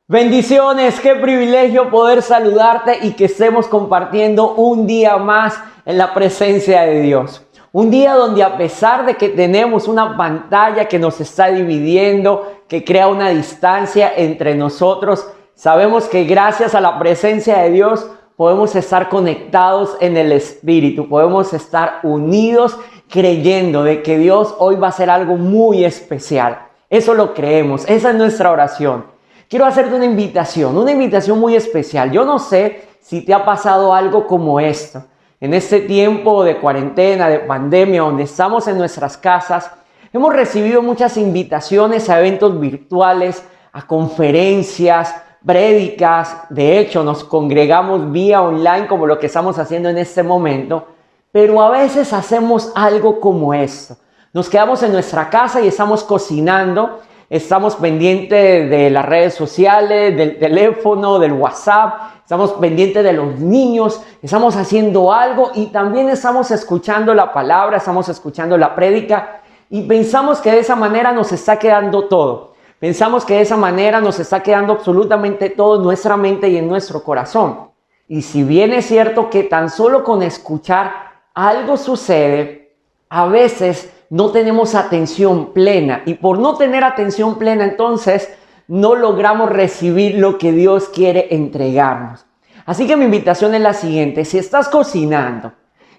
Bendiciones, qué privilegio poder saludarte y que estemos compartiendo un día más en la presencia de Dios. Un día donde a pesar de que tenemos una pantalla que nos está dividiendo, que crea una distancia entre nosotros, sabemos que gracias a la presencia de Dios podemos estar conectados en el Espíritu, podemos estar unidos creyendo de que Dios hoy va a hacer algo muy especial. Eso lo creemos, esa es nuestra oración. Quiero hacerte una invitación muy especial. Yo no sé si te ha pasado algo como esto. En este tiempo de cuarentena, de pandemia, donde estamos en nuestras casas, hemos recibido muchas invitaciones a eventos virtuales, a conferencias, prédicas. De hecho, nos congregamos vía online como lo que estamos haciendo en este momento. Pero a veces hacemos algo como esto. Nos quedamos en nuestra casa y estamos cocinando. Estamos pendientes de las redes sociales, del teléfono, del WhatsApp. Estamos pendientes de los niños. Estamos haciendo algo y también estamos escuchando la palabra, estamos escuchando la prédica. Y pensamos que de esa manera nos está quedando todo. Pensamos que de esa manera nos está quedando absolutamente todo en nuestra mente y en nuestro corazón. Y si bien es cierto que tan solo con escuchar algo sucede, a veces no tenemos atención plena y por no tener atención plena entonces no logramos recibir lo que Dios quiere entregarnos. Así que mi invitación es la siguiente: si estás cocinando,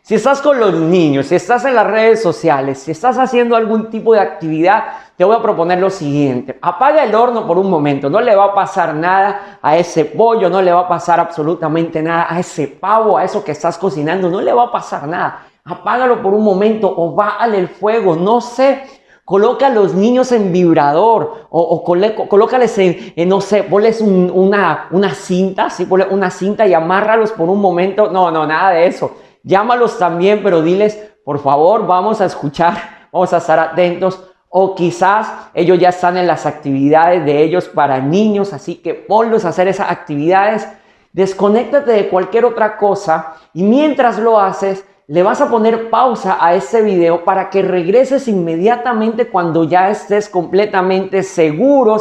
si estás con los niños, si estás en las redes sociales, si estás haciendo algún tipo de actividad, te voy a proponer lo siguiente: apaga el horno por un momento, no le va a pasar nada a ese pollo, no le va a pasar absolutamente nada a ese pavo, a eso que estás cocinando, no le va a pasar nada. Apágalo por un momento o bájale el fuego, no sé, coloca a los niños en vibrador o colócales no sé, ponles una cinta, ¿sí? Ponle una cinta y amárralos por un momento. No, nada de eso. Llámalos también, pero diles, por favor, vamos a escuchar, vamos a estar atentos. O quizás ellos ya están en las actividades de ellos para niños, así que ponlos a hacer esas actividades. Desconéctate de cualquier otra cosa y mientras lo haces, le vas a poner pausa a este video para que regreses inmediatamente cuando ya estés completamente segura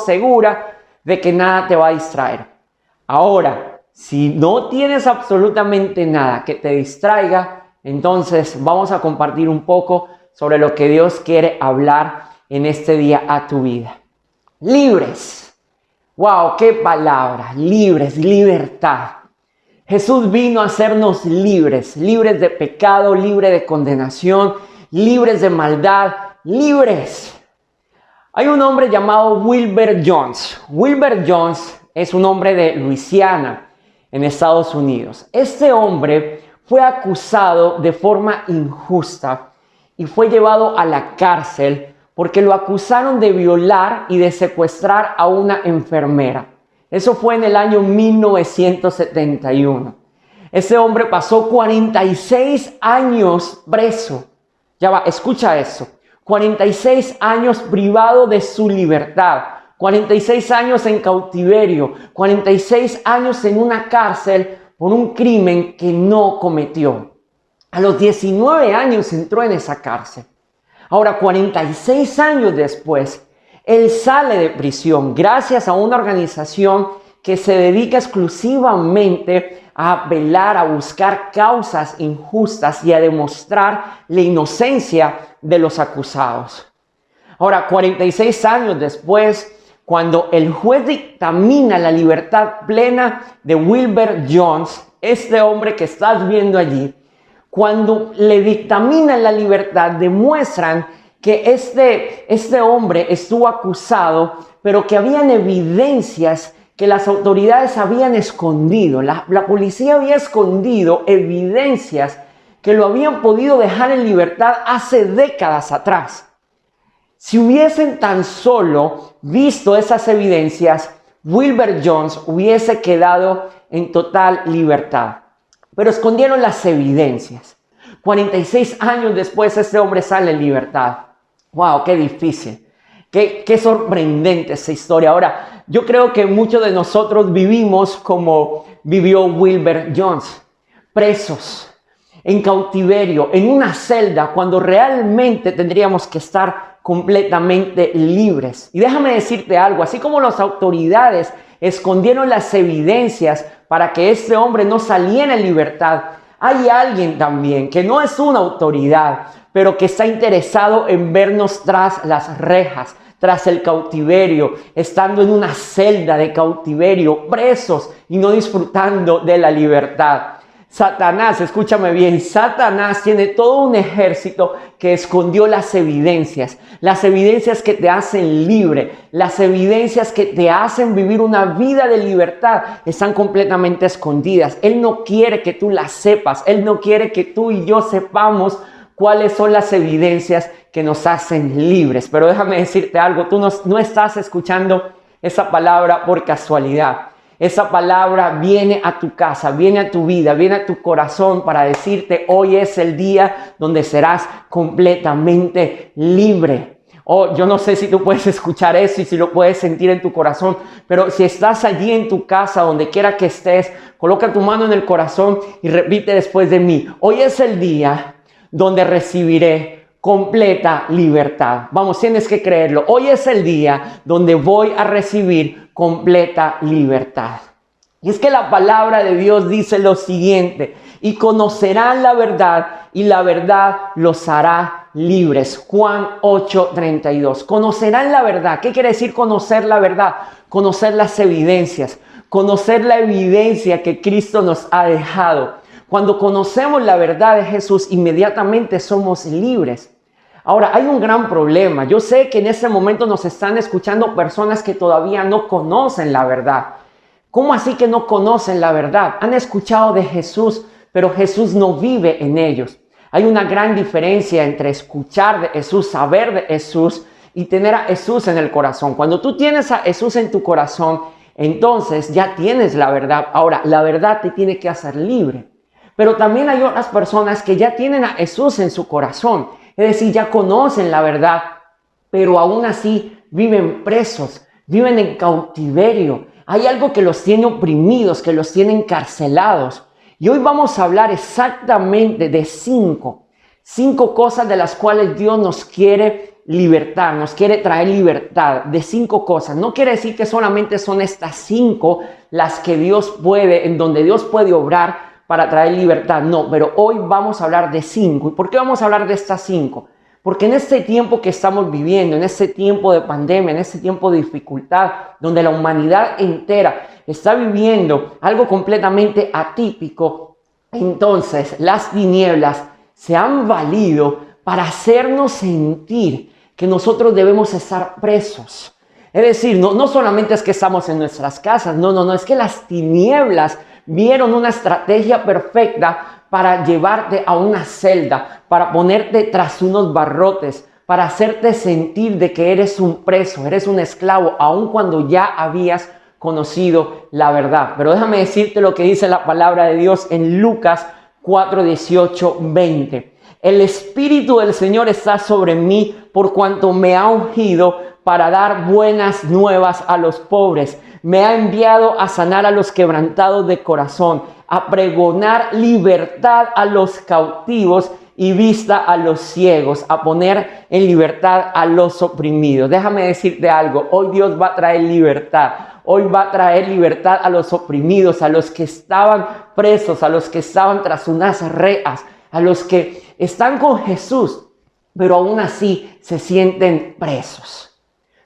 de que nada te va a distraer. Ahora, si no tienes absolutamente nada que te distraiga, entonces vamos a compartir un poco sobre lo que Dios quiere hablar en este día a tu vida. Libres. ¡Wow! ¡Qué palabra! Libres, libertad. Jesús vino a hacernos libres, libres de pecado, libres de condenación, libres de maldad, libres. Hay un hombre llamado Wilbur Jones. Wilbur Jones es un hombre de Luisiana, en Estados Unidos. Este hombre fue acusado de forma injusta y fue llevado a la cárcel porque lo acusaron de violar y de secuestrar a una enfermera. Eso fue en el año 1971. Ese hombre pasó 46 años preso. Ya va, escucha eso. 46 años privado de su libertad. 46 años en cautiverio. 46 años en una cárcel por un crimen que no cometió. A los 19 años entró en esa cárcel. Ahora, 46 años después, él sale de prisión gracias a una organización que se dedica exclusivamente a velar, a buscar causas injustas y a demostrar la inocencia de los acusados. Ahora, 46 años después, cuando el juez dictamina la libertad plena de Wilbur Jones, este hombre que estás viendo allí, cuando le dictaminan la libertad, demuestran que este hombre estuvo acusado, pero que habían evidencias que las autoridades habían escondido. La policía había escondido evidencias que lo habían podido dejar en libertad hace décadas atrás. Si hubiesen tan solo visto esas evidencias, Wilbur Jones hubiese quedado en total libertad. Pero escondieron las evidencias. 46 años después, este hombre sale en libertad. ¡Wow! ¡Qué difícil! Qué sorprendente esa historia. Ahora, yo creo que muchos de nosotros vivimos como vivió Wilbur Jones. Presos, en cautiverio, en una celda, cuando realmente tendríamos que estar completamente libres. Y déjame decirte algo, así como las autoridades escondieron las evidencias para que este hombre no saliera en libertad, hay alguien también que no es una autoridad, pero que está interesado en vernos tras las rejas, tras el cautiverio, estando en una celda de cautiverio, presos y no disfrutando de la libertad. Satanás, escúchame bien, Satanás tiene todo un ejército que escondió las evidencias que te hacen libre, las evidencias que te hacen vivir una vida de libertad, están completamente escondidas. Él no quiere que tú las sepas, Él no quiere que tú y yo sepamos cuáles son las evidencias que nos hacen libres. Pero déjame decirte algo, tú no estás escuchando esa palabra por casualidad. Esa palabra viene a tu casa, viene a tu vida, viene a tu corazón para decirte: hoy es el día donde serás completamente libre. Oh, yo no sé si tú puedes escuchar eso y si lo puedes sentir en tu corazón, pero si estás allí en tu casa, donde quiera que estés, coloca tu mano en el corazón y repite después de mí: hoy es el día donde recibiré completa libertad. Vamos, tienes que creerlo. Hoy es el día donde voy a recibir completa libertad. Y es que la palabra de Dios dice lo siguiente: y conocerán la verdad, y la verdad los hará libres. Juan 8:32. Conocerán la verdad. ¿Qué quiere decir conocer la verdad? Conocer las evidencias. Conocer la evidencia que Cristo nos ha dejado. Cuando conocemos la verdad de Jesús, inmediatamente somos libres. Ahora, hay un gran problema. Yo sé que en este momento nos están escuchando personas que todavía no conocen la verdad. ¿Cómo así que no conocen la verdad? Han escuchado de Jesús, pero Jesús no vive en ellos. Hay una gran diferencia entre escuchar de Jesús, saber de Jesús y tener a Jesús en el corazón. Cuando tú tienes a Jesús en tu corazón, entonces ya tienes la verdad. Ahora, la verdad te tiene que hacer libre. Pero también hay otras personas que ya tienen a Jesús en su corazón. Es decir, ya conocen la verdad, pero aún así viven presos, viven en cautiverio. Hay algo que los tiene oprimidos, que los tiene encarcelados. Y hoy vamos a hablar exactamente de cinco cosas de las cuales Dios nos quiere libertar, nos quiere traer libertad, de 5 cosas. No quiere decir que solamente son estas 5 las que Dios puede, en donde Dios puede obrar para traer libertad. No, pero hoy vamos a hablar de 5. ¿Y por qué vamos a hablar de estas 5? Porque en este tiempo que estamos viviendo, en este tiempo de pandemia, en este tiempo de dificultad, donde la humanidad entera está viviendo algo completamente atípico, entonces las tinieblas se han valido para hacernos sentir que nosotros debemos estar presos. Es decir, no solamente es que estamos en nuestras casas, no, es que las tinieblas vieron una estrategia perfecta para llevarte a una celda, para ponerte tras unos barrotes, para hacerte sentir de que eres un preso, eres un esclavo, aun cuando ya habías conocido la verdad. Pero déjame decirte lo que dice la palabra de Dios en Lucas 4:18-20. El Espíritu del Señor está sobre mí por cuanto me ha ungido para dar buenas nuevas a los pobres. Me ha enviado a sanar a los quebrantados de corazón, a pregonar libertad a los cautivos y vista a los ciegos, a poner en libertad a los oprimidos. Déjame decirte algo, hoy Dios va a traer libertad. Hoy va a traer libertad a los oprimidos, a los que estaban presos, a los que estaban tras unas rejas, a los que están con Jesús, pero aún así se sienten presos.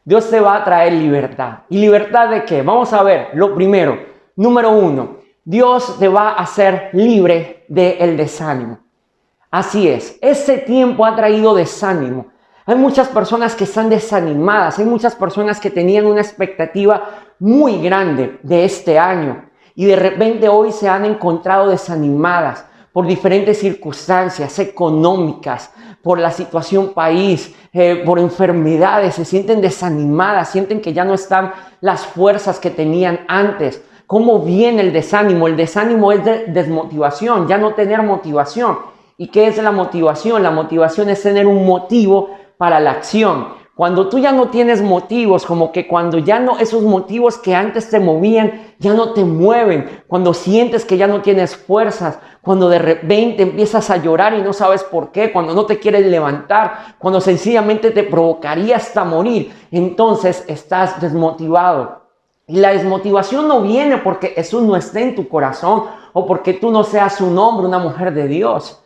Dios te va a traer libertad. ¿Y libertad de qué? Vamos a ver lo primero. Número 1, Dios te va a hacer libre del desánimo. Así es, este tiempo ha traído desánimo. Hay muchas personas que están desanimadas, hay muchas personas que tenían una expectativa muy grande de este año y de repente hoy se han encontrado desanimadas por diferentes circunstancias económicas, por la situación país, por enfermedades, se sienten desanimadas, sienten que ya no están las fuerzas que tenían antes. ¿Cómo viene el desánimo? El desánimo es de desmotivación, ya no tener motivación. ¿Y qué es la motivación? La motivación es tener un motivo para la acción. Cuando tú ya no tienes motivos, como que cuando ya no, esos motivos que antes te movían, ya no te mueven. Cuando sientes que ya no tienes fuerzas, cuando de repente empiezas a llorar y no sabes por qué, cuando no te quieres levantar, cuando sencillamente te provocaría hasta morir, entonces estás desmotivado. Y la desmotivación no viene porque Jesús no esté en tu corazón o porque tú no seas un hombre, una mujer de Dios.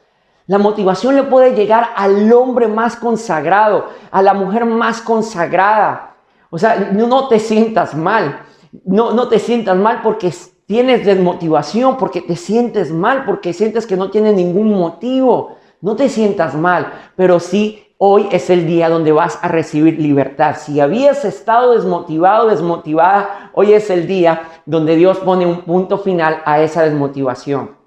La motivación le puede llegar al hombre más consagrado, a la mujer más consagrada. O sea, no te sientas mal. No te sientas mal porque tienes desmotivación, porque te sientes mal, porque sientes que no tienes ningún motivo. No te sientas mal, pero sí hoy es el día donde vas a recibir libertad. Si habías estado desmotivado, desmotivada, hoy es el día donde Dios pone un punto final a esa desmotivación.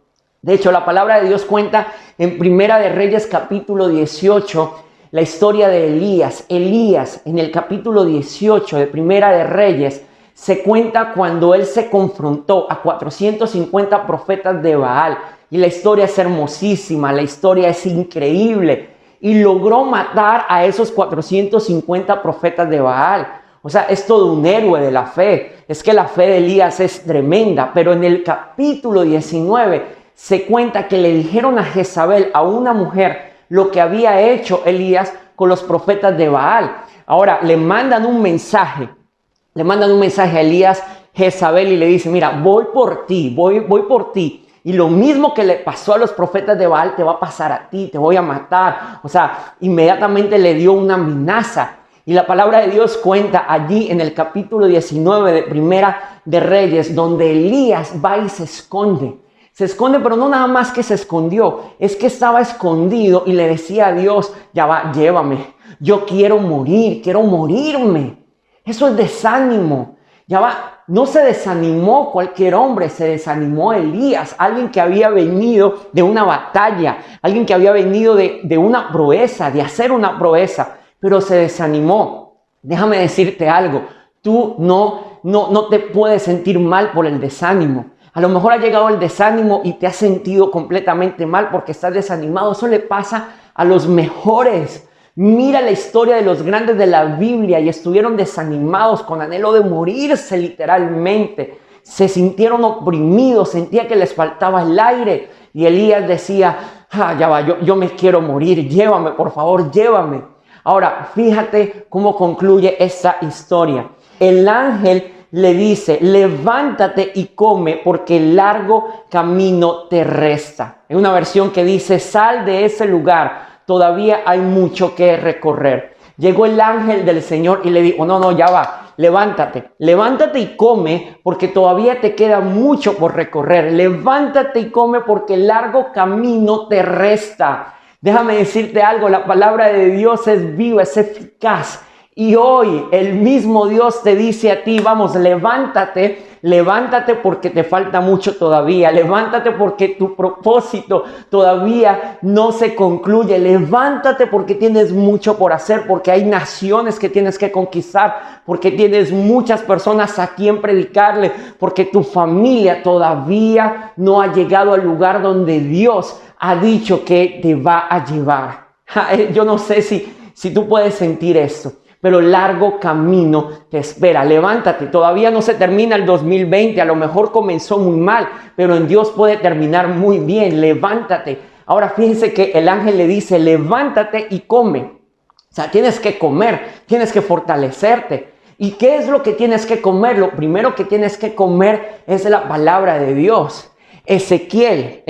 De hecho, la palabra de Dios cuenta en Primera de Reyes capítulo 18 la historia de Elías. Elías, en el capítulo 18 de Primera de Reyes, se cuenta cuando él se confrontó a 450 profetas de Baal. Y la historia es hermosísima, la historia es increíble. Y logró matar a esos 450 profetas de Baal. O sea, es todo un héroe de la fe. Es que la fe de Elías es tremenda. Pero en el capítulo 19 se cuenta que le dijeron a Jezabel, a una mujer, lo que había hecho Elías con los profetas de Baal. Ahora, le mandan un mensaje a Elías, Jezabel, y le dice, mira, voy por ti, voy por ti. Y lo mismo que le pasó a los profetas de Baal, te va a pasar a ti, te voy a matar. O sea, inmediatamente le dio una amenaza. Y la palabra de Dios cuenta allí en el capítulo 19 de Primera de Reyes, donde Elías va y se esconde. Se esconde, pero no nada más que se escondió, es que estaba escondido y le decía a Dios, ya va, llévame, yo quiero morir, quiero morirme. Eso es desánimo. Ya va, no se desanimó cualquier hombre, se desanimó Elías, alguien que había venido de una batalla, alguien que había venido de una proeza, de hacer una proeza, pero se desanimó. Déjame decirte algo, tú no te puedes sentir mal por el desánimo. A lo mejor ha llegado el desánimo y te has sentido completamente mal porque estás desanimado. Eso le pasa a los mejores. Mira la historia de los grandes de la Biblia y estuvieron desanimados con anhelo de morirse literalmente. Se sintieron oprimidos, sentía que les faltaba el aire. Y Elías decía, ya va, yo me quiero morir, llévame, por favor, llévame. Ahora, fíjate cómo concluye esta historia. El ángel le dice, levántate y come porque el largo camino te resta. En una versión que dice, sal de ese lugar, todavía hay mucho que recorrer. Llegó el ángel del Señor y le dijo, no, ya va, levántate y come porque todavía te queda mucho por recorrer. Levántate y come porque el largo camino te resta. Déjame decirte algo, la palabra de Dios es viva, es eficaz. Y hoy el mismo Dios te dice a ti, vamos, levántate porque te falta mucho todavía. Levántate porque tu propósito todavía no se concluye. Levántate porque tienes mucho por hacer, porque hay naciones que tienes que conquistar, porque tienes muchas personas a quien predicarle, porque tu familia todavía no ha llegado al lugar donde Dios ha dicho que te va a llevar. Yo no sé si tú puedes sentir esto. Pero largo camino te espera. Levántate, todavía no se termina el 2020, a lo mejor comenzó muy mal, pero en Dios puede terminar muy bien. Levántate. Ahora fíjense que el ángel le dice, levántate y come. O sea, tienes que comer, tienes que fortalecerte. ¿Y qué es lo que tienes que comer? Lo primero que tienes que comer es la palabra de Dios. Ezequiel,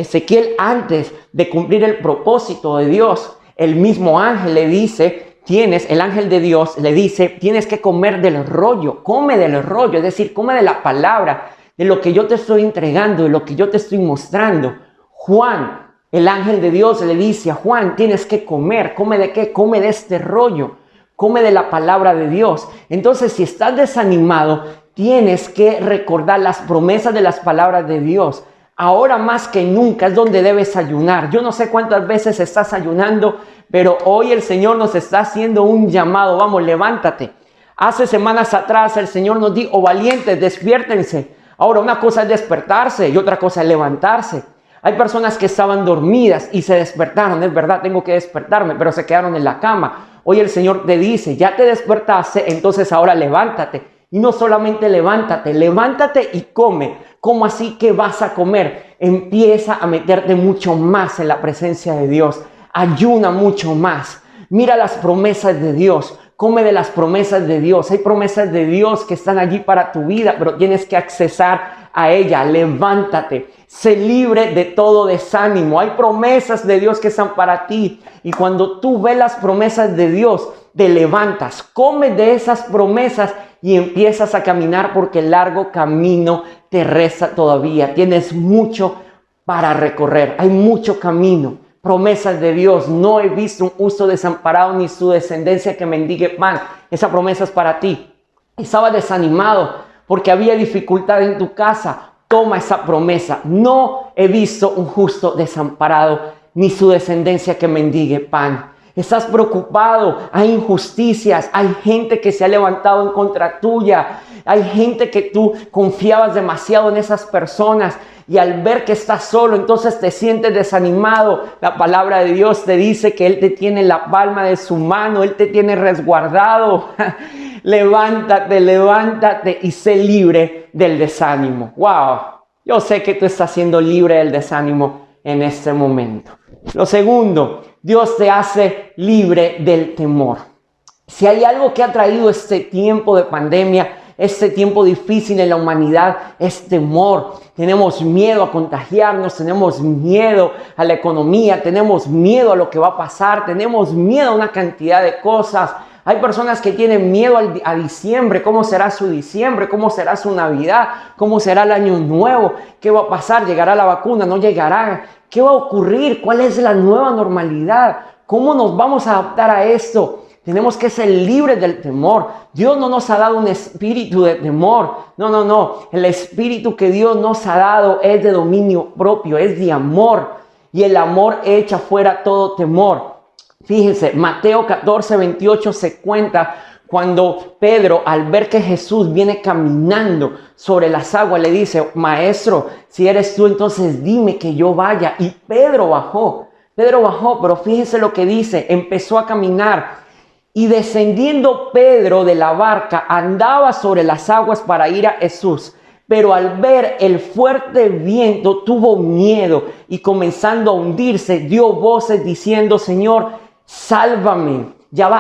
antes de cumplir el propósito de Dios, el mismo ángel le dice, el ángel de Dios le dice, tienes que comer del rollo, come del rollo, es decir, come de la palabra, de lo que yo te estoy entregando, de lo que yo te estoy mostrando. Juan, el ángel de Dios le dice a Juan, tienes que comer, ¿come de qué? Come de este rollo, come de la palabra de Dios. Entonces, si estás desanimado, tienes que recordar las promesas de las palabras de Dios. Ahora más que nunca es donde debes ayunar. Yo no sé cuántas veces estás ayunando, pero hoy el Señor nos está haciendo un llamado. Vamos, levántate. Hace semanas atrás el Señor nos dijo, valientes, despiértense. Ahora una cosa es despertarse y otra cosa es levantarse. Hay personas que estaban dormidas y se despertaron. Es verdad, tengo que despertarme, pero se quedaron en la cama. Hoy el Señor te dice, ya te despertaste, entonces ahora levántate. Y no solamente levántate, levántate y come. ¿Cómo así que vas a comer? Empieza a meterte mucho más en la presencia de Dios. Ayuna mucho más. Mira las promesas de Dios. Come de las promesas de Dios. Hay promesas de Dios que están allí para tu vida, pero tienes que accesar a ella. Levántate. Sé libre de todo desánimo. Hay promesas de Dios que están para ti. Y cuando tú ves las promesas de Dios, te levantas, comes de esas promesas y empiezas a caminar, porque el largo camino te resta todavía. Tienes mucho para recorrer. Hay mucho camino. Promesas de Dios. No he visto un justo desamparado ni su descendencia que mendigue pan. Esa promesa es para ti. Estaba desanimado porque había dificultad en tu casa. Toma esa promesa. No he visto un justo desamparado ni su descendencia que mendigue pan. Estás preocupado, hay injusticias, hay gente que se ha levantado en contra tuya, hay gente que tú confiabas demasiado en esas personas y al ver que estás solo, entonces te sientes desanimado. La palabra de Dios te dice que Él te tiene en la palma de su mano, Él te tiene resguardado. Levántate, levántate y sé libre del desánimo. ¡Wow! Yo sé que tú estás siendo libre del desánimo en este momento. Lo segundo, Dios te hace libre del temor. Si hay algo que ha traído este tiempo de pandemia, este tiempo difícil en la humanidad, es temor. Tenemos miedo a contagiarnos, tenemos miedo a la economía, tenemos miedo a lo que va a pasar, tenemos miedo a una cantidad de cosas. Hay personas que tienen miedo a diciembre. ¿Cómo será su diciembre? ¿Cómo será su Navidad? ¿Cómo será el año nuevo? ¿Qué va a pasar? ¿Llegará la vacuna? ¿No llegará? ¿Qué va a ocurrir? ¿Cuál es la nueva normalidad? ¿Cómo nos vamos a adaptar a esto? Tenemos que ser libres del temor. Dios no nos ha dado un espíritu de temor. No. El espíritu que Dios nos ha dado es de dominio propio, es de amor. Y el amor echa fuera todo temor. Fíjense, Mateo 14:28 se cuenta cuando Pedro, al ver que Jesús viene caminando sobre las aguas, le dice: Maestro, si eres tú, entonces dime que yo vaya. Y Pedro bajó, pero fíjense lo que dice: empezó a caminar. Y descendiendo Pedro de la barca, andaba sobre las aguas para ir a Jesús. Pero al ver el fuerte viento, tuvo miedo y comenzando a hundirse, dio voces diciendo: Señor, sálvame.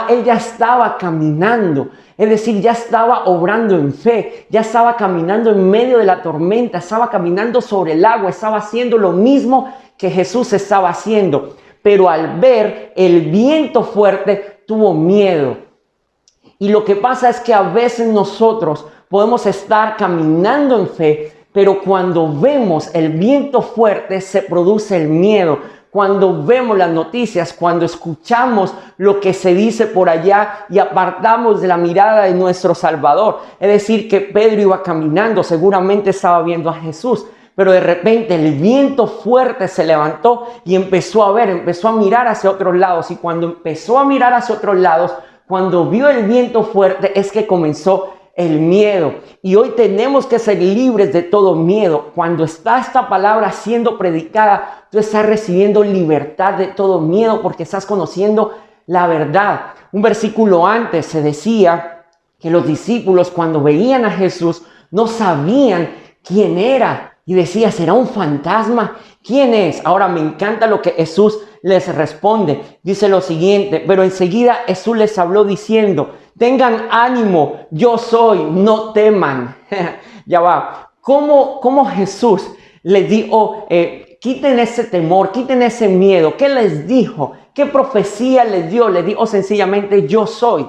Él ya estaba caminando, es decir, ya estaba obrando en fe, ya estaba caminando en medio de la tormenta, estaba caminando sobre el agua, estaba haciendo lo mismo que Jesús estaba haciendo. Pero al ver el viento fuerte, tuvo miedo. Y lo que pasa es que a veces nosotros podemos estar caminando en fe, pero cuando vemos el viento fuerte se produce el miedo. Cuando vemos las noticias, cuando escuchamos lo que se dice por allá y apartamos de la mirada de nuestro Salvador. Es decir, que Pedro iba caminando, seguramente estaba viendo a Jesús, pero de repente el viento fuerte se levantó y empezó a mirar hacia otros lados. Y cuando empezó a mirar hacia otros lados, cuando vio el viento fuerte, es que comenzó el miedo. Y hoy tenemos que ser libres de todo miedo. Cuando está esta palabra siendo predicada, tú estás recibiendo libertad de todo miedo porque estás conociendo la verdad. Un versículo antes se decía que los discípulos, cuando veían a Jesús, no sabían quién era. Y decía: ¿será un fantasma? ¿Quién es? Ahora me encanta lo que Jesús les responde. Dice lo siguiente: pero enseguida Jesús les habló diciendo: tengan ánimo, yo soy, no teman. Ya va. ¿Cómo Jesús les dijo, quiten ese temor, quiten ese miedo? ¿Qué les dijo? ¿Qué profecía les dio? Les dijo sencillamente: yo soy.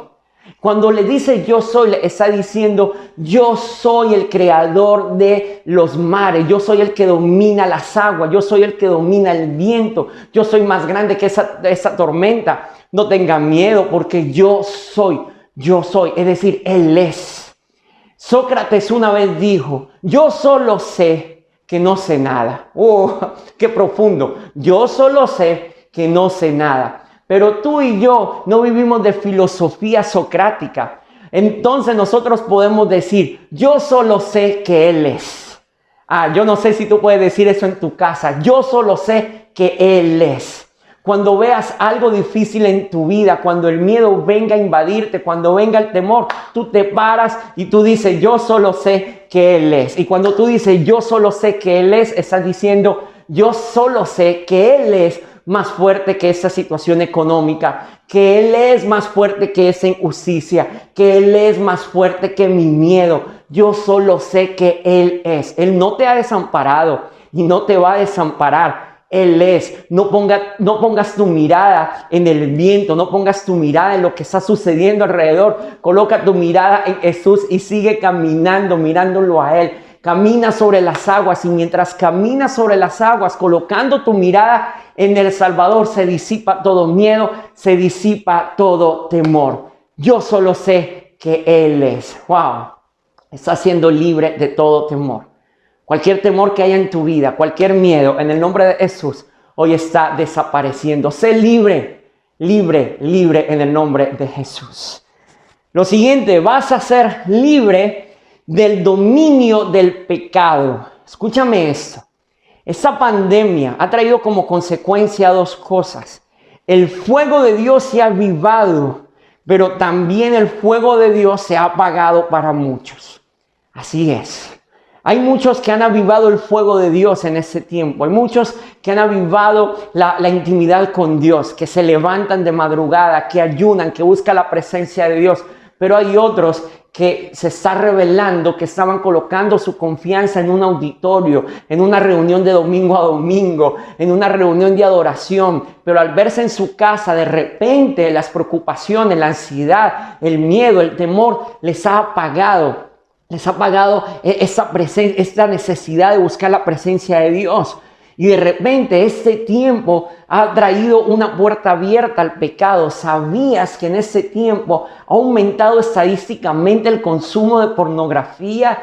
Cuando le dice yo soy, le está diciendo: yo soy el creador de los mares, yo soy el que domina las aguas, yo soy el que domina el viento, yo soy más grande que esa tormenta. No tengan miedo porque yo soy, es decir, Él es. Sócrates una vez dijo: yo solo sé que no sé nada. ¡Oh, qué profundo! Yo solo sé que no sé nada. Pero tú y yo no vivimos de filosofía socrática. Entonces nosotros podemos decir: yo solo sé que Él es. Yo no sé si tú puedes decir eso en tu casa. Yo solo sé que Él es. Cuando veas algo difícil en tu vida, cuando el miedo venga a invadirte, cuando venga el temor, tú te paras y tú dices, yo solo sé que Él es. Y cuando tú dices, yo solo sé que Él es, estás diciendo, yo solo sé que Él es más fuerte que esa situación económica, que Él es más fuerte que esa injusticia, que Él es más fuerte que mi miedo. Yo solo sé que Él es. Él no te ha desamparado y no te va a desamparar. Él es. No pongas tu mirada en el viento, no pongas tu mirada en lo que está sucediendo alrededor. Coloca tu mirada en Jesús y sigue caminando, mirándolo a Él. Camina sobre las aguas y mientras caminas sobre las aguas, colocando tu mirada en el Salvador, se disipa todo miedo, se disipa todo temor. Yo solo sé que Él es. ¡Wow! Estás siendo libre de todo temor. Cualquier temor que haya en tu vida, cualquier miedo, en el nombre de Jesús, hoy está desapareciendo. Sé libre, libre, libre en el nombre de Jesús. Lo siguiente, vas a ser libre del dominio del pecado. Escúchame esto. Esta pandemia ha traído como consecuencia dos cosas. El fuego de Dios se ha avivado, pero también el fuego de Dios se ha apagado para muchos. Así es. Hay muchos que han avivado el fuego de Dios en este tiempo. Hay muchos que han avivado la intimidad con Dios, que se levantan de madrugada, que ayunan, que buscan la presencia de Dios. Pero hay otros que se está revelando, que estaban colocando su confianza en un auditorio, en una reunión de domingo a domingo, en una reunión de adoración. Pero al verse en su casa, de repente las preocupaciones, la ansiedad, el miedo, el temor les ha apagado. Les ha apagado esta necesidad de buscar la presencia de Dios. Y de repente este tiempo ha traído una puerta abierta al pecado. ¿Sabías que en este tiempo ha aumentado estadísticamente el consumo de pornografía?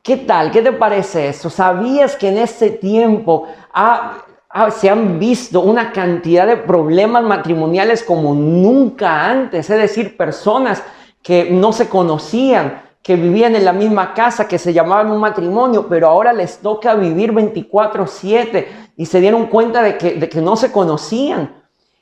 ¿Qué tal? ¿Qué te parece eso? ¿Sabías que en este tiempo se han visto una cantidad de problemas matrimoniales como nunca antes? Es decir, personas que no se conocían, que vivían en la misma casa, que se llamaban un matrimonio, pero ahora les toca vivir 24/7 y se dieron cuenta de que no se conocían.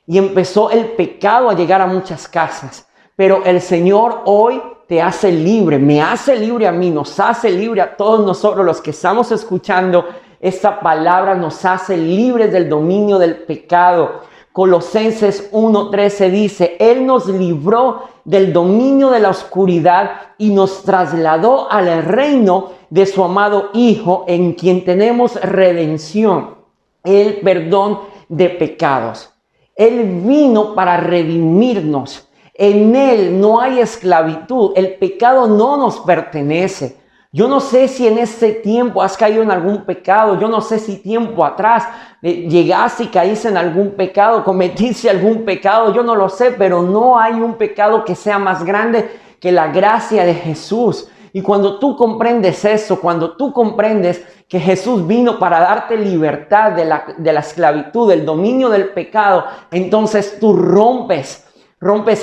Y empezó el pecado a llegar a muchas casas. Pero el Señor hoy te hace libre, me hace libre a mí, nos hace libre a todos nosotros los que estamos escuchando esta palabra, nos hace libres del dominio del pecado. Colosenses 1:13 dice, Él nos libró del dominio de la oscuridad y nos trasladó al reino de su amado Hijo, en quien tenemos redención, el perdón de pecados. Él vino para redimirnos. En Él no hay esclavitud. El pecado no nos pertenece. Yo no sé si en este tiempo has caído en algún pecado. Yo no sé si tiempo atrás llegaste y caíste en algún pecado, cometiste algún pecado. Yo no lo sé, pero no hay un pecado que sea más grande que la gracia de Jesús. Y cuando tú comprendes eso, cuando tú comprendes que Jesús vino para darte libertad de la esclavitud, del dominio del pecado, entonces tú rompes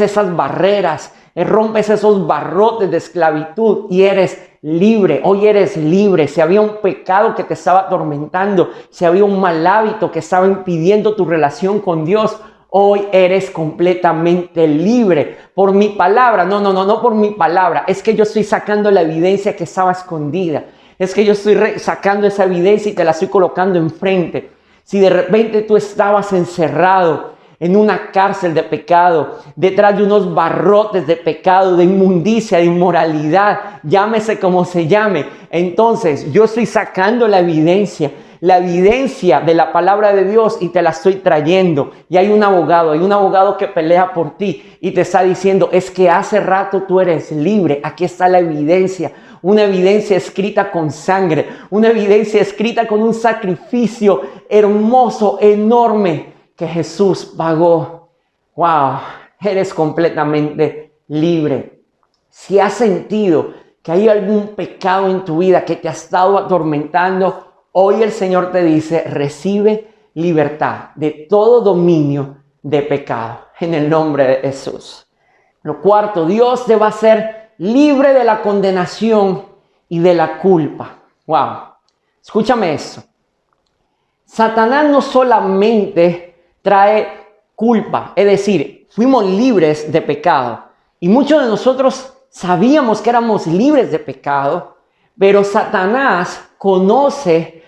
esas barreras, rompes esos barrotes de esclavitud y eres libre. Hoy eres libre. Si había un pecado que te estaba atormentando, si había un mal hábito que estaba impidiendo tu relación con Dios, hoy eres completamente libre. Por mi palabra, no por mi palabra. Es que yo estoy sacando la evidencia que estaba escondida. Es que yo estoy sacando esa evidencia y te la estoy colocando enfrente. Si de repente tú estabas encerrado en una cárcel de pecado, detrás de unos barrotes de pecado, de inmundicia, de inmoralidad, llámese como se llame, entonces yo estoy sacando la evidencia de la palabra de Dios y te la estoy trayendo. Y hay un abogado que pelea por ti y te está diciendo, es que hace rato tú eres libre, aquí está la evidencia. Una evidencia escrita con sangre, una evidencia escrita con un sacrificio hermoso, enorme, que Jesús pagó. Wow, eres completamente libre. Si has sentido que hay algún pecado en tu vida que te ha estado atormentando, hoy el Señor te dice, recibe libertad de todo dominio de pecado, en el nombre de Jesús. Lo cuarto, Dios te va a hacer libre de la condenación y de la culpa. Wow, escúchame esto. Satanás no solamente trae culpa. Es decir, fuimos libres de pecado. Y muchos de nosotros sabíamos que éramos libres de pecado, pero Satanás conoce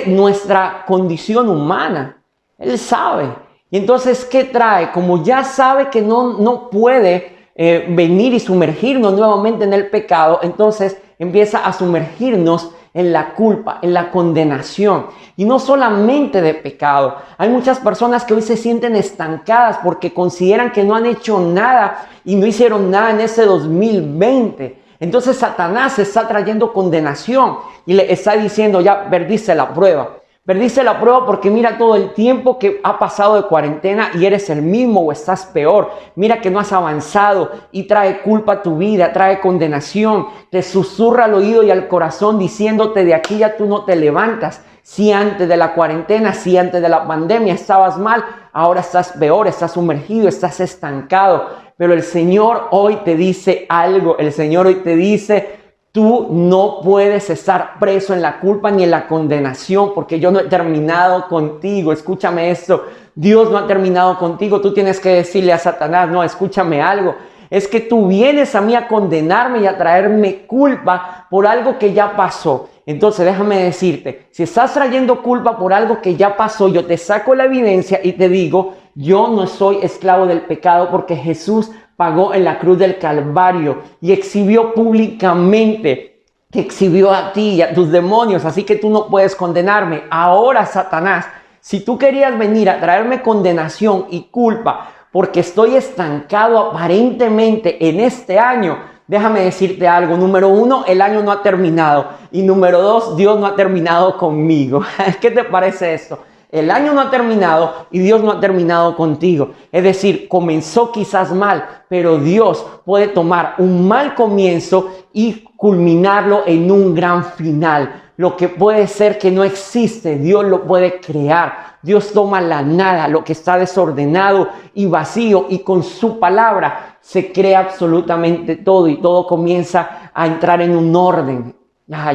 nuestra condición humana. Él sabe. Y entonces, ¿qué trae? Como ya sabe que no puede venir y sumergirnos nuevamente en el pecado, entonces empieza a sumergirnos en la culpa, en la condenación. Y no solamente de pecado. Hay muchas personas que hoy se sienten estancadas porque consideran que no han hecho nada y no hicieron nada en ese 2020. Entonces Satanás está trayendo condenación y le está diciendo, ya perdiste la prueba. Perdiste la prueba porque mira todo el tiempo que ha pasado de cuarentena y eres el mismo o estás peor. Mira que no has avanzado y trae culpa a tu vida, trae condenación. Te susurra al oído y al corazón diciéndote de aquí ya tú no te levantas. Si antes de la cuarentena, si antes de la pandemia estabas mal, ahora estás peor, estás sumergido, estás estancado. Pero el Señor hoy te dice algo. El Señor hoy te dice, tú no puedes estar preso en la culpa ni en la condenación porque yo no he terminado contigo. Escúchame esto, Dios no ha terminado contigo. Tú tienes que decirle a Satanás, no, escúchame algo. Es que tú vienes a mí a condenarme y a traerme culpa por algo que ya pasó. Entonces déjame decirte, si estás trayendo culpa por algo que ya pasó, yo te saco la evidencia y te digo, yo no soy esclavo del pecado porque Jesús pagó en la cruz del Calvario y exhibió públicamente, te exhibió a ti y a tus demonios, así que tú no puedes condenarme. Ahora, Satanás, si tú querías venir a traerme condenación y culpa porque estoy estancado aparentemente en este año, déjame decirte algo. Número 1, el año no ha terminado. Y número 2, Dios no ha terminado conmigo. ¿Qué te parece esto? El año no ha terminado y Dios no ha terminado contigo. Es decir, comenzó quizás mal, pero Dios puede tomar un mal comienzo y culminarlo en un gran final. Lo que puede ser que no existe, Dios lo puede crear. Dios toma la nada, lo que está desordenado y vacío, y con su palabra se crea absolutamente todo y todo comienza a entrar en un orden.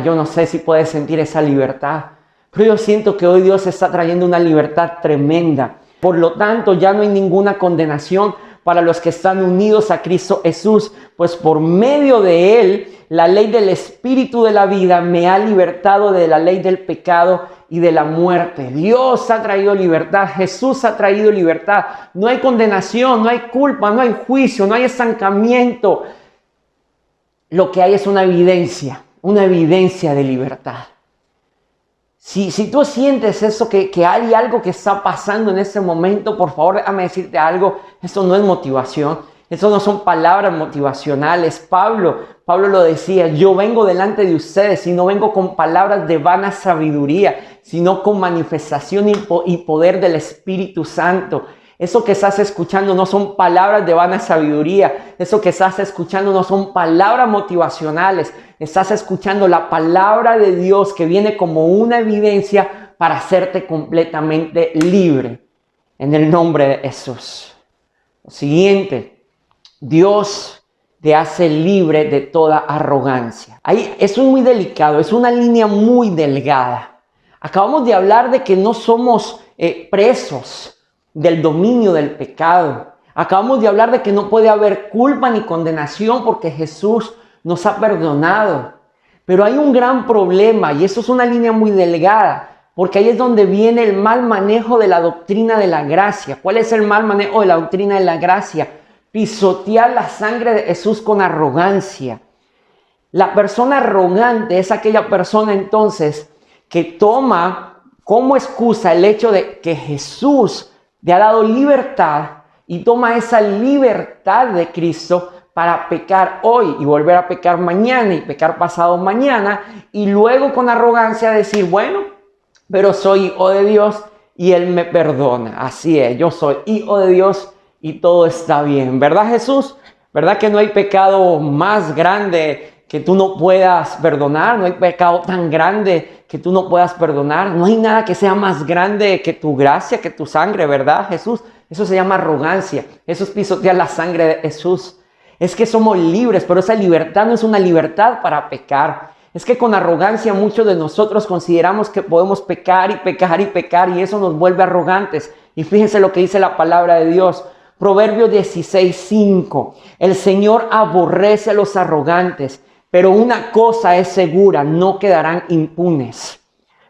Yo no sé si puedes sentir esa libertad. Pero yo siento que hoy Dios está trayendo una libertad tremenda. Por lo tanto, ya no hay ninguna condenación para los que están unidos a Cristo Jesús, pues por medio de Él, la ley del Espíritu de la vida me ha libertado de la ley del pecado y de la muerte. Dios ha traído libertad, Jesús ha traído libertad. No hay condenación, no hay culpa, no hay juicio, no hay estancamiento. Lo que hay es una evidencia de libertad. Si tú sientes eso, que hay algo que está pasando en ese momento, por favor, déjame decirte algo. Esto no es motivación. Eso no son palabras motivacionales. Pablo lo decía, yo vengo delante de ustedes y no vengo con palabras de vana sabiduría, sino con manifestación y poder del Espíritu Santo. Eso que estás escuchando no son palabras de vana sabiduría. Eso que estás escuchando no son palabras motivacionales. Estás escuchando la palabra de Dios que viene como una evidencia para hacerte completamente libre. En el nombre de Jesús. Lo siguiente, Dios te hace libre de toda arrogancia. Eso es muy delicado, es una línea muy delgada. Acabamos de hablar de que no somos presos del dominio del pecado. Acabamos de hablar de que no puede haber culpa ni condenación porque Jesús nos ha perdonado. Pero hay un gran problema y eso es una línea muy delgada, porque ahí es donde viene el mal manejo de la doctrina de la gracia. ¿Cuál es el mal manejo de la doctrina de la gracia? Pisotear la sangre de Jesús con arrogancia. La persona arrogante es aquella persona entonces que toma como excusa el hecho de que Jesús te ha dado libertad y toma esa libertad de Cristo para pecar hoy y volver a pecar mañana y pecar pasado mañana y luego con arrogancia decir, bueno, pero soy hijo de Dios y Él me perdona. Así es, yo soy hijo de Dios y todo está bien. ¿Verdad, Jesús? ¿Verdad que no hay pecado más grande que tú no puedas perdonar? No hay pecado tan grande que tú no puedas perdonar. No hay nada que sea más grande que tu gracia, que tu sangre, ¿verdad, Jesús? Eso se llama arrogancia. Eso es pisotear la sangre de Jesús. Es que somos libres, pero esa libertad no es una libertad para pecar. Es que con arrogancia muchos de nosotros consideramos que podemos pecar y pecar y pecar y eso nos vuelve arrogantes. Y fíjense lo que dice la palabra de Dios. Proverbios 16:5. El Señor aborrece a los arrogantes, pero una cosa es segura, no quedarán impunes.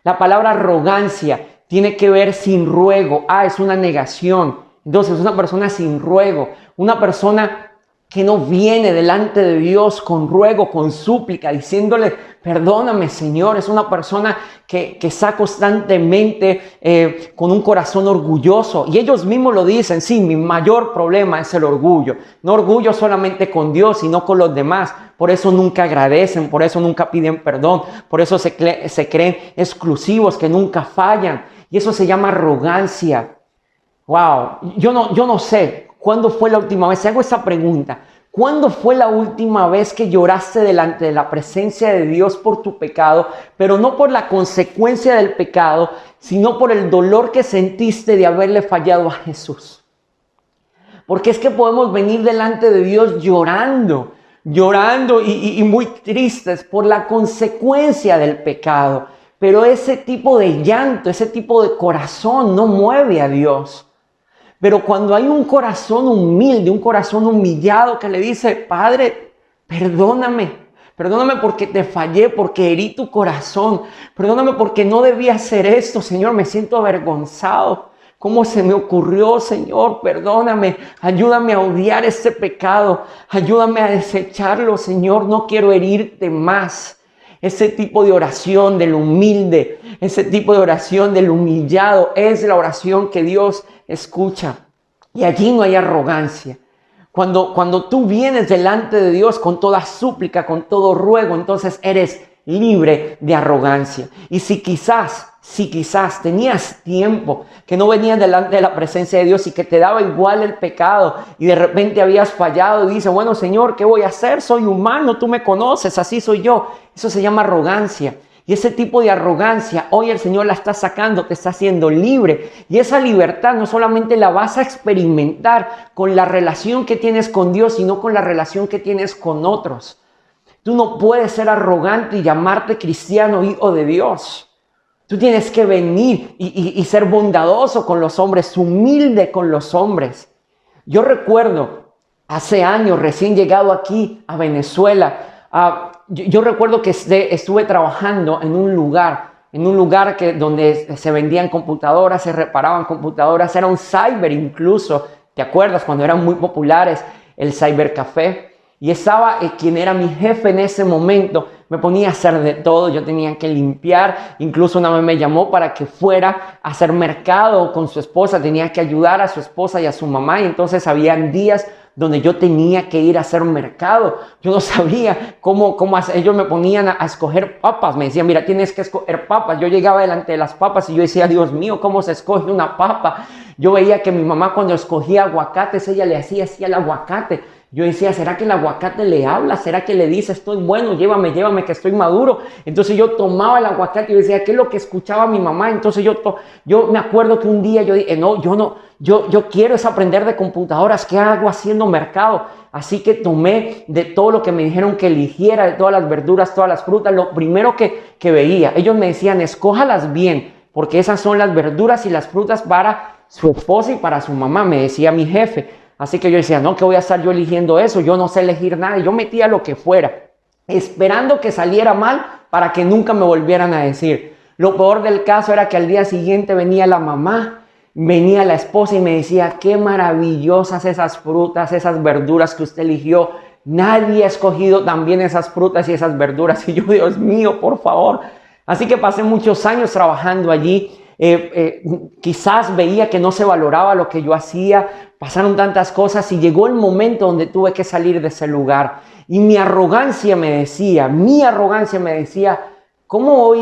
La palabra arrogancia tiene que ver sin ruego. Es una negación. Entonces, una persona sin ruego, una persona que no viene delante de Dios con ruego, con súplica, diciéndole, perdóname, Señor. Es una persona que está constantemente con un corazón orgulloso. Y ellos mismos lo dicen, sí, mi mayor problema es el orgullo. No orgullo solamente con Dios, sino con los demás. Por eso nunca agradecen, por eso nunca piden perdón, por eso se creen exclusivos, que nunca fallan. Y eso se llama arrogancia. Wow, yo no sé cuándo fue la última vez, hago esa pregunta. ¿Cuándo fue la última vez que lloraste delante de la presencia de Dios por tu pecado, pero no por la consecuencia del pecado, sino por el dolor que sentiste de haberle fallado a Jesús? Porque es que podemos venir delante de Dios llorando y muy tristes por la consecuencia del pecado. Pero ese tipo de llanto, ese tipo de corazón no mueve a Dios. Pero cuando hay un corazón humilde, un corazón humillado que le dice, Padre, perdóname porque te fallé, porque herí tu corazón. Perdóname porque no debía hacer esto, Señor, me siento avergonzado. ¿Cómo se me ocurrió, Señor? Perdóname, ayúdame a odiar este pecado, ayúdame a desecharlo, Señor, no quiero herirte más. Ese tipo de oración del humilde, ese tipo de oración del humillado es la oración que Dios escucha. Y allí no hay arrogancia. Cuando tú vienes delante de Dios con toda súplica, con todo ruego, entonces eres libre de arrogancia. Y si quizás tenías tiempo que no venías delante de la presencia de Dios y que te daba igual el pecado y de repente habías fallado y dices, bueno, Señor, ¿qué voy a hacer? Soy humano, tú me conoces, así soy yo. Eso se llama arrogancia. Y ese tipo de arrogancia, hoy el Señor la está sacando, te está haciendo libre. Y esa libertad no solamente la vas a experimentar con la relación que tienes con Dios, sino con la relación que tienes con otros. Tú no puedes ser arrogante y llamarte cristiano, hijo de Dios. Tú tienes que venir y ser bondadoso con los hombres, humilde con los hombres. Yo recuerdo, hace años, recién llegado aquí a Venezuela, yo recuerdo que estuve trabajando en un lugar donde se vendían computadoras, se reparaban computadoras, era un cyber incluso. ¿Te acuerdas cuando eran muy populares el cybercafé? Y estaba quien era mi jefe en ese momento, me ponía a hacer de todo, yo tenía que limpiar, incluso una vez me llamó para que fuera a hacer mercado con su esposa, tenía que ayudar a su esposa y a su mamá, y entonces habían días donde yo tenía que ir a hacer mercado. Yo no sabía cómo hacer. Ellos me ponían a escoger papas, me decían, mira, tienes que escoger papas. Yo llegaba delante de las papas y yo decía, Dios mío, ¿cómo se escoge una papa? Yo veía que mi mamá cuando escogía aguacates, ella le hacía así al aguacate. Yo decía, ¿será que el aguacate le habla? ¿Será que le dice, estoy bueno, llévame, que estoy maduro? Entonces yo tomaba el aguacate y decía, ¿qué es lo que escuchaba mi mamá? Entonces yo me acuerdo que un día yo dije, yo quiero es aprender de computadoras, ¿qué hago haciendo mercado? Así que tomé de todo lo que me dijeron que eligiera, de todas las verduras, todas las frutas, lo primero que veía. Ellos me decían, escójalas bien, porque esas son las verduras y las frutas para su esposa y para su mamá, me decía mi jefe. Así que yo decía, no, ¿qué voy a estar yo eligiendo eso? Yo no sé elegir nada. Yo metía lo que fuera, esperando que saliera mal para que nunca me volvieran a decir. Lo peor del caso era que al día siguiente venía la mamá, venía la esposa y me decía, qué maravillosas esas frutas, esas verduras que usted eligió. Nadie ha escogido también esas frutas y esas verduras. Y yo, Dios mío, por favor. Así que pasé muchos años trabajando allí. Quizás veía que no se valoraba lo que yo hacía, pasaron tantas cosas y llegó el momento donde tuve que salir de ese lugar y mi arrogancia me decía, ¿cómo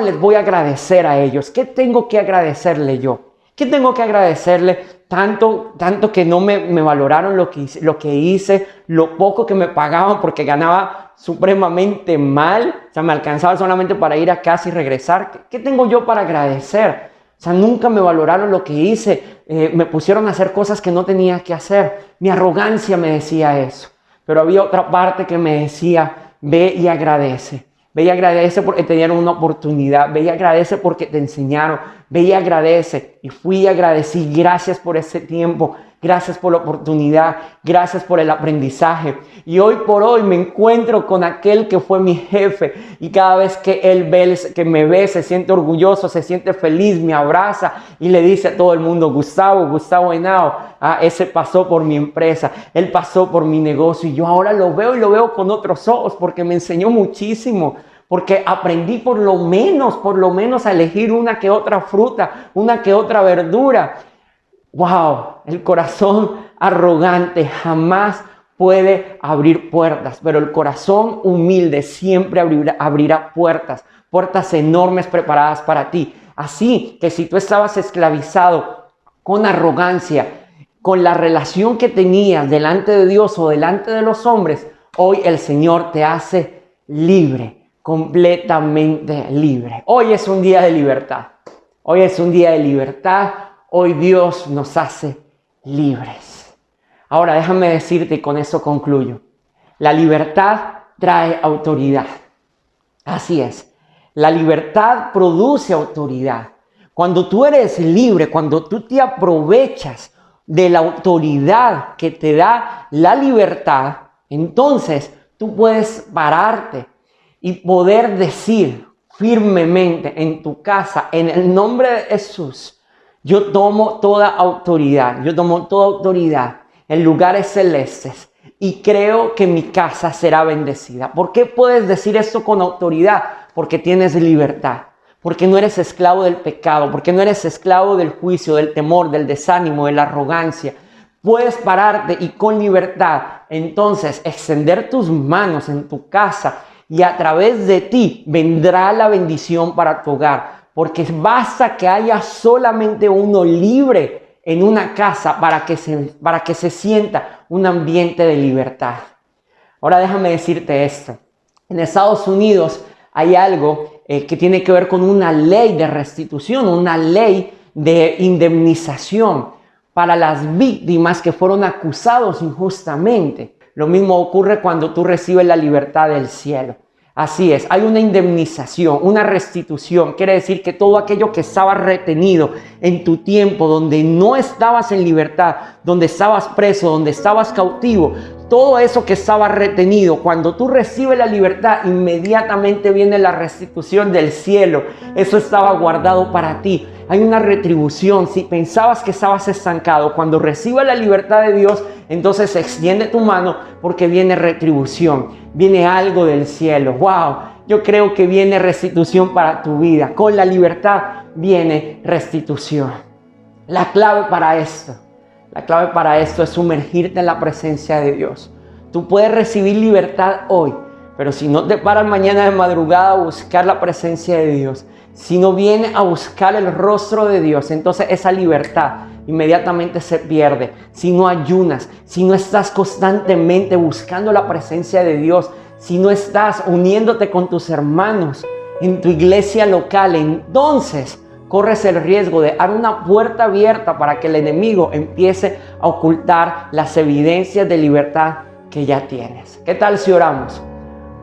les voy a agradecer a ellos? ¿Qué tengo que agradecerle yo? ¿Qué tengo que agradecerle? Tanto que no me valoraron lo que hice, lo poco que me pagaban porque ganaba supremamente mal, o sea, me alcanzaba solamente para ir a casa y regresar. ¿Qué tengo yo para agradecer? O sea, nunca me valoraron lo que hice, me pusieron a hacer cosas que no tenía que hacer. Mi arrogancia me decía eso, pero había otra parte que me decía, ve y agradece. Ve y agradece porque te dieron una oportunidad. Ve y agradece porque te enseñaron. Ve y agradece. Y fui y agradecí. Gracias por ese tiempo. Gracias por la oportunidad. Gracias por el aprendizaje. Y hoy por hoy me encuentro con aquel que fue mi jefe. Y cada vez que él ve, que me ve, se siente orgulloso, se siente feliz, me abraza y le dice a todo el mundo: Gustavo Henao, ese pasó por mi empresa. Él pasó por mi negocio. Y yo ahora lo veo y lo veo con otros ojos porque me enseñó muchísimo. Porque aprendí por lo menos a elegir una que otra fruta, una que otra verdura. ¡Wow! El corazón arrogante jamás puede abrir puertas, pero el corazón humilde siempre abrirá puertas enormes preparadas para ti. Así que si tú estabas esclavizado con arrogancia, con la relación que tenías delante de Dios o delante de los hombres, hoy el Señor te hace libre, completamente libre. Hoy es un día de libertad. Hoy es un día de libertad. Hoy Dios nos hace libres. Ahora déjame decirte, y con eso concluyo, la libertad trae autoridad. Así es, la libertad produce autoridad. Cuando tú eres libre, cuando tú te aprovechas de la autoridad que te da la libertad, entonces tú puedes pararte y poder decir firmemente en tu casa, en el nombre de Jesús: yo tomo toda autoridad en lugares celestes y creo que mi casa será bendecida. ¿Por qué puedes decir esto con autoridad? Porque tienes libertad, porque no eres esclavo del pecado, porque no eres esclavo del juicio, del temor, del desánimo, de la arrogancia. Puedes pararte y con libertad entonces extender tus manos en tu casa y a través de ti vendrá la bendición para tu hogar. Porque basta que haya solamente uno libre en una casa para que se sienta un ambiente de libertad. Ahora déjame decirte esto. En Estados Unidos hay algo que tiene que ver con una ley de restitución, una ley de indemnización para las víctimas que fueron acusados injustamente. Lo mismo ocurre cuando tú recibes la libertad del cielo. Así es, hay una indemnización, una restitución. Quiere decir que todo aquello que estaba retenido en tu tiempo, donde no estabas en libertad, donde estabas preso, donde estabas cautivo, todo eso que estaba retenido, cuando tú recibes la libertad, inmediatamente viene la restitución del cielo. Eso estaba guardado para ti. Hay una retribución. Si pensabas que estabas estancado, cuando recibas la libertad de Dios, entonces extiende tu mano porque viene retribución, viene algo del cielo. ¡Wow! Yo creo que viene restitución para tu vida. Con la libertad viene restitución. La clave para esto es sumergirte en la presencia de Dios. Tú puedes recibir libertad hoy, pero si no te paras mañana de madrugada a buscar la presencia de Dios, si no vienes a buscar el rostro de Dios, entonces esa libertad inmediatamente se pierde. Si no ayunas, si no estás constantemente buscando la presencia de Dios, si no estás uniéndote con tus hermanos en tu iglesia local, entonces corres el riesgo de dar una puerta abierta para que el enemigo empiece a ocultar las evidencias de libertad que ya tienes. ¿Qué tal si oramos?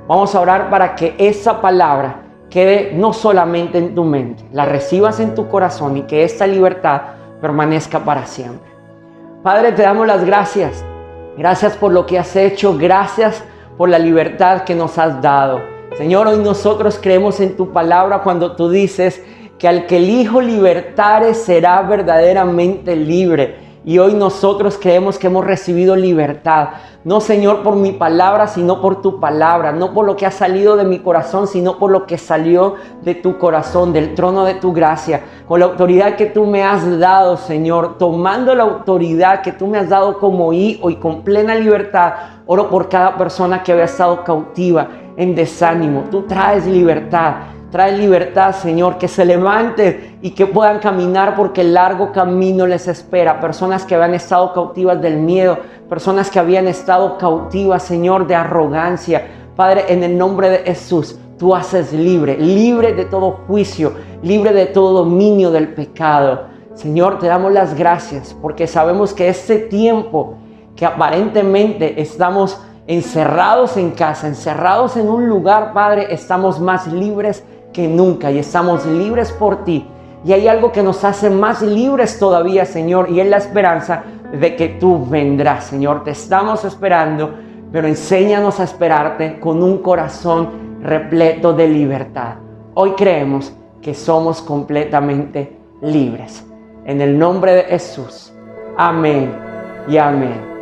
Vamos a orar para que esa palabra quede no solamente en tu mente, la recibas en tu corazón y que esta libertad permanezca para siempre. Padre, te damos las gracias. Gracias por lo que has hecho. Gracias por la libertad que nos has dado. Señor, hoy nosotros creemos en tu palabra cuando tú dices que al que el Hijo libertare será verdaderamente libre. Y hoy nosotros creemos que hemos recibido libertad. No, Señor, por mi palabra, sino por tu palabra. No por lo que ha salido de mi corazón, sino por lo que salió de tu corazón, del trono de tu gracia. Con la autoridad que tú me has dado, Señor. Tomando la autoridad que tú me has dado como hijo y con plena libertad. Oro por cada persona que había estado cautiva, en desánimo. Tú traes libertad. Trae libertad, Señor, que se levanten y que puedan caminar porque el largo camino les espera. Personas que habían estado cautivas del miedo, personas que habían estado cautivas, Señor, de arrogancia. Padre, en el nombre de Jesús, tú haces libre, libre de todo juicio, libre de todo dominio del pecado. Señor, te damos las gracias porque sabemos que este tiempo que aparentemente estamos encerrados en casa, encerrados en un lugar, Padre, estamos más libres que nunca y estamos libres por ti. Y hay algo que nos hace más libres todavía, Señor, y es la esperanza de que tú vendrás, Señor. Te estamos esperando, pero enséñanos a esperarte con un corazón repleto de libertad. Hoy creemos que somos completamente libres. En el nombre de Jesús. Amén y amén.